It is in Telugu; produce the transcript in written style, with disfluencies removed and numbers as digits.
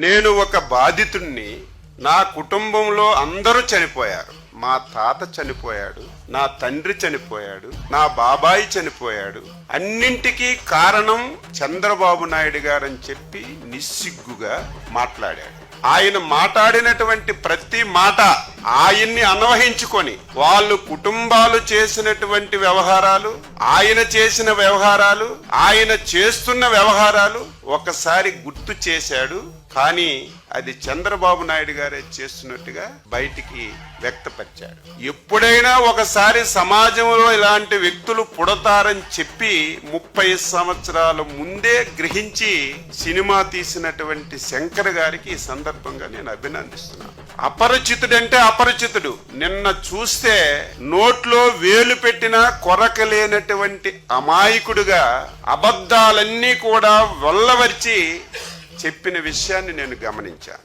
నేను ఒక బాధితుణ్ణి. నా కుటుంబంలో అందరూ చనిపోయారు. మా తాత చనిపోయాడు, నా తండ్రి చనిపోయాడు, నా బాబాయి చనిపోయాడు. అన్నింటికీ కారణం చంద్రబాబు నాయుడు గారని చెప్పి నిస్సిగ్గుగా మాట్లాడాడు. ఆయన మాట్లాడినటువంటి ప్రతి మాట ఆయన్ని అన్వయించుకొని వాళ్ళు కుటుంబాలు చేసినటువంటి వ్యవహారాలు, ఆయన చేసిన వ్యవహారాలు, ఆయన చేస్తున్న వ్యవహారాలు ఒకసారి గుర్తు చేశాడు. కానీ అది చంద్రబాబు నాయుడు గారే చేస్తున్నట్టుగా బయటికి వ్యక్తపరిచాడు. ఎప్పుడైనా ఒకసారి సమాజంలో ఇలాంటి వ్యక్తులు పుడతారని చెప్పి 30 సంవత్సరాల ముందే గ్రహించి సినిమా తీసినటువంటి శంకర్ గారికి ఈ సందర్భంగా నేను అభినందిస్తున్నాను. అపరిచితుడంటే అపరిచితుడు. నిన్న చూస్తే నోట్లో వేలు పెట్టినా కొరకలేనటువంటి అమాయకుడుగా అబద్ధాలన్నీ కూడా వల్లవరిచి చెప్పిన విషయాన్ని నేను గమనించాను.